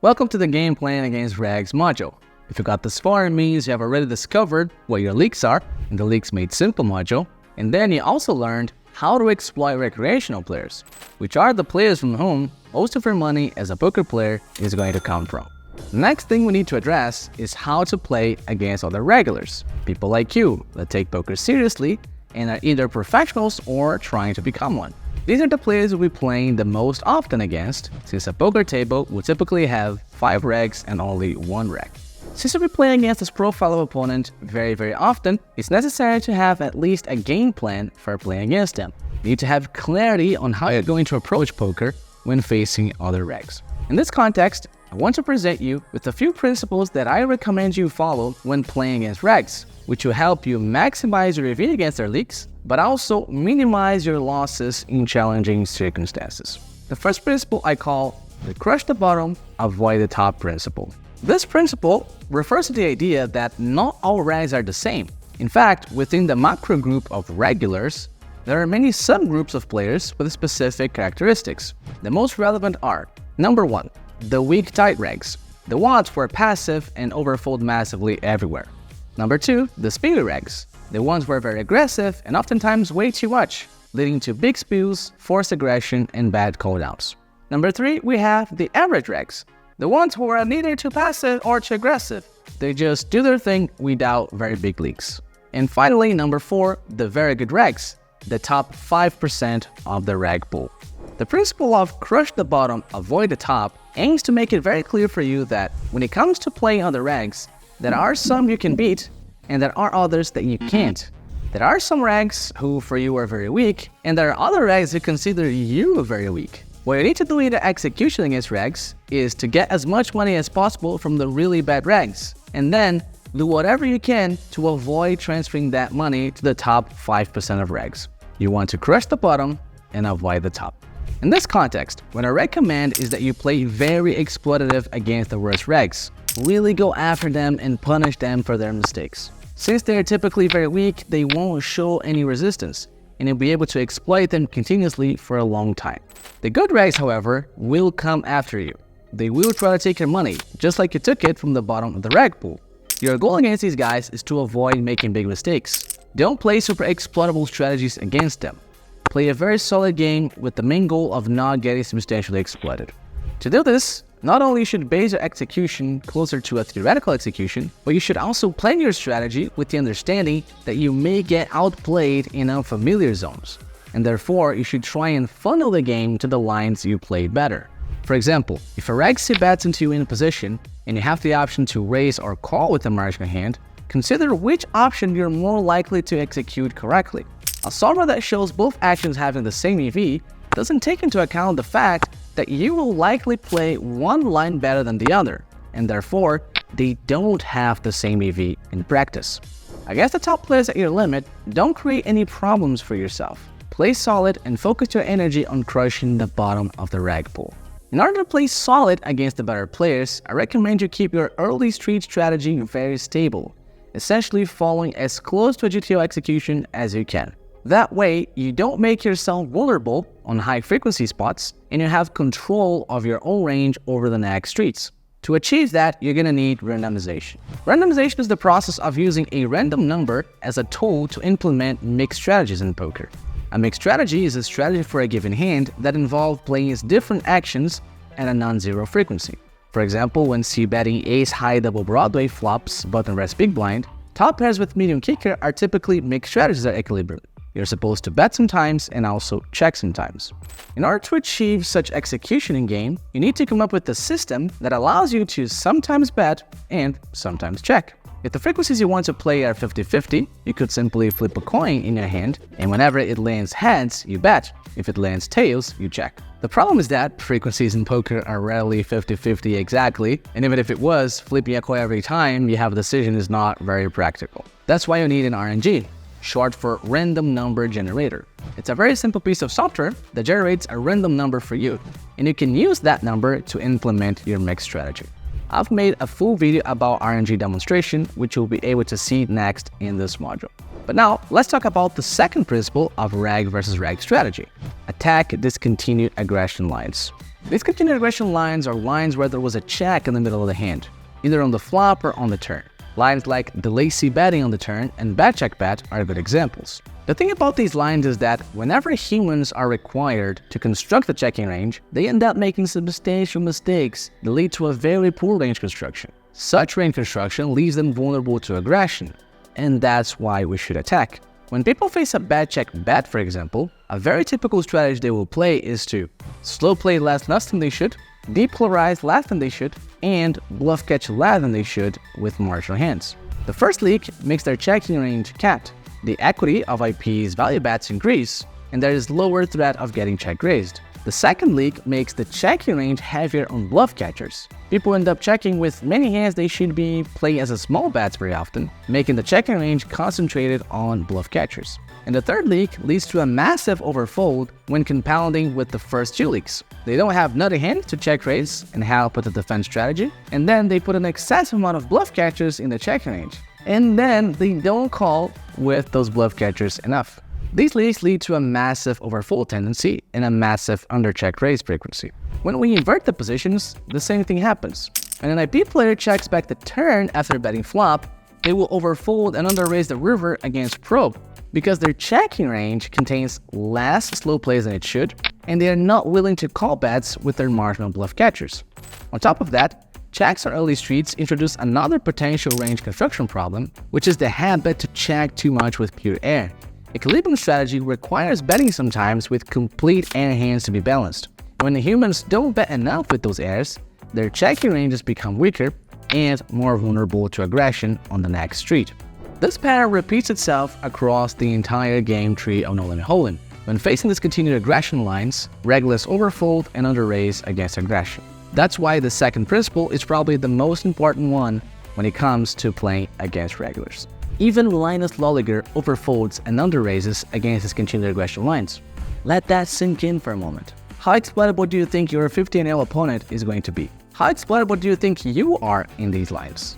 Welcome to the Game Plan Against Regs module. If you got this far, it means you have already discovered what your leaks are in the Leaks Made Simple module, and then you also learned how to exploit recreational players, which are the players from whom most of your money as a poker player is going to come from. The next thing we need to address is how to play against other regulars, people like you that take poker seriously and are either professionals or trying to become one. These are the players we'll be playing the most often against, since a poker table will typically have 5 regs and only 1 reg. Since you'll be playing against this profile of opponent very often, it's necessary to have at least a game plan for playing against them. You need to have clarity on how you're going to approach poker when facing other regs. In this context, I want to present you with a few principles that I recommend you follow when playing against regs, which will help you maximize your EV against their leaks, but also minimize your losses in challenging circumstances. The first principle I call the crush the bottom, avoid the top principle. This principle refers to the idea that not all regs are the same. In fact, within the macro group of regulars, there are many subgroups of players with specific characteristics. The most relevant are: number 1, the weak tight regs, the ones who are passive and overfold massively everywhere. Number 2, the speedy regs, the ones who are very aggressive and oftentimes way too much, leading to big spills, forced aggression, and bad call-downs. Number 3, we have the average regs, the ones who are neither too passive or too aggressive. They just do their thing without very big leaks. And finally, number 4, the very good regs, the top 5% of the reg pool. The principle of crush the bottom, avoid the top aims to make it very clear for you that when it comes to playing other regs, there are some you can beat and there are others that you can't. There are some regs who for you are very weak, and there are other regs who consider you very weak. What you need to do in the execution against regs is to get as much money as possible from the really bad regs, and then do whatever you can to avoid transferring that money to the top 5% of regs. You want to crush the bottom and avoid the top. In this context, what I recommend is that you play very exploitative against the worst regs. Really go after them and punish them for their mistakes. Since they are typically very weak, they won't show any resistance, and you'll be able to exploit them continuously for a long time. The good regs, however, will come after you. They will try to take your money, just like you took it from the bottom of the reg pool. Your goal against these guys is to avoid making big mistakes. Don't play super exploitable strategies against them. Play a very solid game with the main goal of not getting substantially exploited. To do this, not only you should base your execution closer to a theoretical execution, but you should also plan your strategy with the understanding that you may get outplayed in unfamiliar zones, and therefore you should try and funnel the game to the lines you play better. For example, if a reg c-bets into you in a position and you have the option to raise or call with a marginal hand, consider which option you're more likely to execute correctly. A solver that shows both actions having the same EV doesn't take into account the fact that you will likely play one line better than the other, and therefore, they don't have the same EV in practice. Against the top players at your limit, don't create any problems for yourself. Play solid and focus your energy on crushing the bottom of the reg pool. In order to play solid against the better players, I recommend you keep your early street strategy very stable, essentially following as close to a GTO execution as you can. That way, you don't make yourself vulnerable on high-frequency spots, and you have control of your own range over the next streets. To achieve that, you're going to need randomization. Randomization is the process of using a random number as a tool to implement mixed strategies in poker. A mixed strategy is a strategy for a given hand that involves playing its different actions at a non-zero frequency. For example, when c-betting ace-high double Broadway flops button rest big blind, top pairs with medium kicker are typically mixed strategies at equilibrium. You're supposed to bet sometimes and also check sometimes. In order to achieve such execution in game, you need to come up with a system that allows you to sometimes bet and sometimes check. If the frequencies you want to play are 50-50, you could simply flip a coin in your hand, and whenever it lands heads, you bet. If it lands tails, you check. The problem is that frequencies in poker are rarely 50-50 exactly, and even if it was, flipping a coin every time you have a decision is not very practical. That's why you need an RNG. Short for random number generator. It's a very simple piece of software that generates a random number for you, and you can use that number to implement your mixed strategy. I've made a full video about RNG demonstration, which you'll be able to see next in this module. But now, let's talk about the second principle of Reg versus Reg strategy. Attack discontinued aggression lines. These continued aggression lines are lines where there was a check in the middle of the hand, either on the flop or on the turn. Lines like the lazy betting on the turn and bad check bet are good examples. The thing about these lines is that whenever humans are required to construct the checking range, they end up making substantial mistakes that lead to a very poor range construction. Such range construction leaves them vulnerable to aggression, and that's why we should attack. When people face a bad check bet, for example, a very typical strategy they will play is to slow play less than they should, depolarize less than they should, and bluff catch less than they should with marginal hands. The first leak makes their checking range capped. The equity of IP's value bets increase, and there is lower threat of getting check raised. The second leak makes the checking range heavier on bluff catchers. People end up checking with many hands they should be playing as a small bets very often, making the checking range concentrated on bluff catchers. And the third leak leads to a massive overfold when compounding with the first two leaks. They don't have nutty hands to check raise and help with the defense strategy, and then they put an excessive amount of bluff catchers in the checking range. And then they don't call with those bluff catchers enough. These leaks lead to a massive overfold tendency and a massive undercheck raise frequency. When we invert the positions, the same thing happens. When an IP player checks back the turn after betting flop, they will overfold and underraise the river against probe because their checking range contains less slow plays than it should, and they are not willing to call bets with their marginal bluff catchers. On top of that, checks on early streets introduce another potential range construction problem, which is the habit to check too much with pure air. Equilibrium strategy requires betting sometimes with complete air hands to be balanced. When the humans don't bet enough with those airs, their checking ranges become weaker and more vulnerable to aggression on the next street. This pattern repeats itself across the entire game tree of No Limit Hold'em. When facing these continued aggression lines, regulars overfold and underraise against aggression. That's why the second principle is probably the most important one when it comes to playing against regulars. Even Linus Lolliger overfolds and underraises against his continued aggression lines. Let that sink in for a moment. How exploitable do you think your 15-0 opponent is going to be? How exploitable do you think you are in these lines?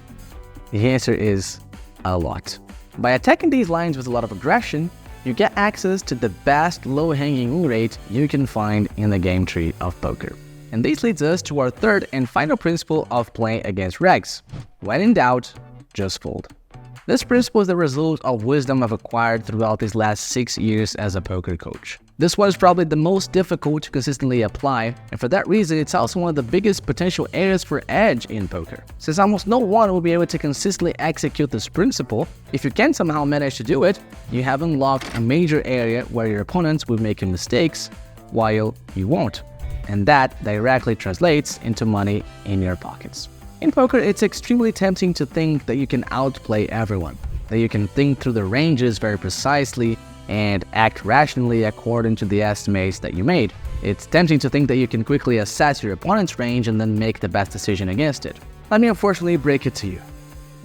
The answer is a lot. By attacking these lines with a lot of aggression, you get access to the best low-hanging win rate you can find in the game tree of poker. And this leads us to our third and final principle of playing against regs. When in doubt, just fold. This principle is the result of wisdom I've acquired throughout these last 6 years as a poker coach. This one is probably the most difficult to consistently apply, and for that reason, it's also one of the biggest potential areas for edge in poker. Since almost no one will be able to consistently execute this principle, if you can somehow manage to do it, you have unlocked a major area where your opponents will make mistakes while you won't. And that directly translates into money in your pockets. In poker, it's extremely tempting to think that you can outplay everyone, that you can think through the ranges very precisely and act rationally according to the estimates that you made. It's tempting to think that you can quickly assess your opponent's range and then make the best decision against it. Let me unfortunately break it to you.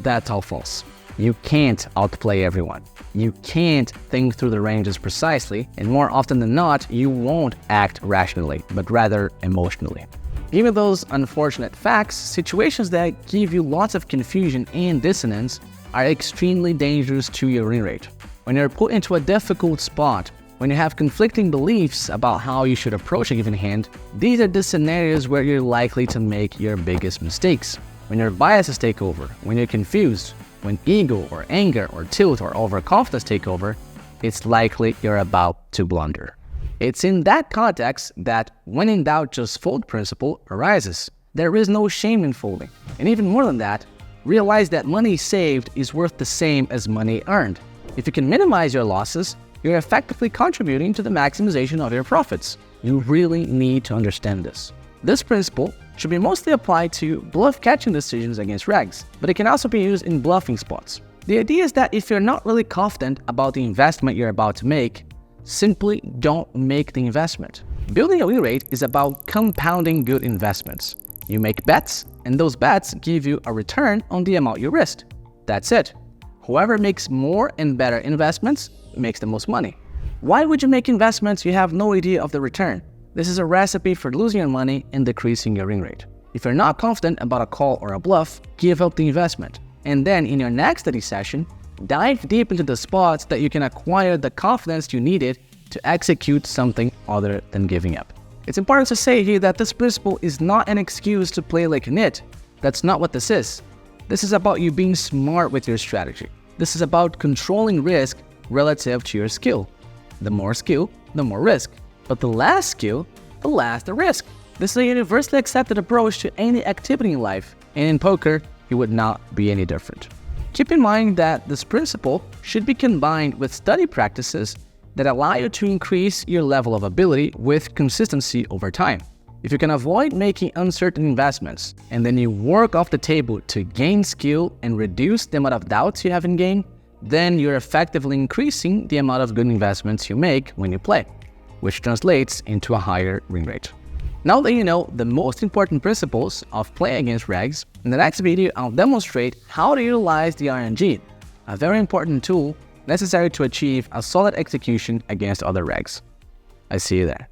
That's all false. You can't outplay everyone. You can't think through the ranges precisely, and more often than not, you won't act rationally, but rather emotionally. Given those unfortunate facts, situations that give you lots of confusion and dissonance are extremely dangerous to your win rate. When you're put into a difficult spot, when you have conflicting beliefs about how you should approach a given hand, these are the scenarios where you're likely to make your biggest mistakes. When your biases take over, when you're confused, when ego or anger or tilt or overconfidence take over, it's likely you're about to blunder. It's in that context that when in doubt, just fold principle arises. There is no shame in folding. And even more than that, realize that money saved is worth the same as money earned. If you can minimize your losses, you're effectively contributing to the maximization of your profits. You really need to understand this. This principle should be mostly applied to bluff catching decisions against regs, but it can also be used in bluffing spots. The idea is that if you're not really confident about the investment you're about to make, simply don't make the investment. Building a win rate is about compounding good investments. You make bets, and those bets give you a return on the amount you risked. That's it. Whoever makes more and better investments makes the most money. Why would you make investments you have no idea of the return? This is a recipe for losing your money and decreasing your win rate. If you're not confident about a call or a bluff, give up the investment. And then in your next study session, dive deep into the spots that you can acquire the confidence you needed to execute something other than giving up. It's important to say here that this principle is not an excuse to play like a nit. That's not what this is. This is about you being smart with your strategy. This is about controlling risk relative to your skill. The more skill, the more risk. But the less skill, the less the risk. This is a universally accepted approach to any activity in life, and in poker, it would not be any different. Keep in mind that this principle should be combined with study practices that allow you to increase your level of ability with consistency over time. If you can avoid making uncertain investments, and then you work off the table to gain skill and reduce the amount of doubts you have in game, then you're effectively increasing the amount of good investments you make when you play, which translates into a higher win rate. Now that you know the most important principles of playing against regs, in the next video I'll demonstrate how to utilize the RNG, a very important tool necessary to achieve a solid execution against other regs. I see you there.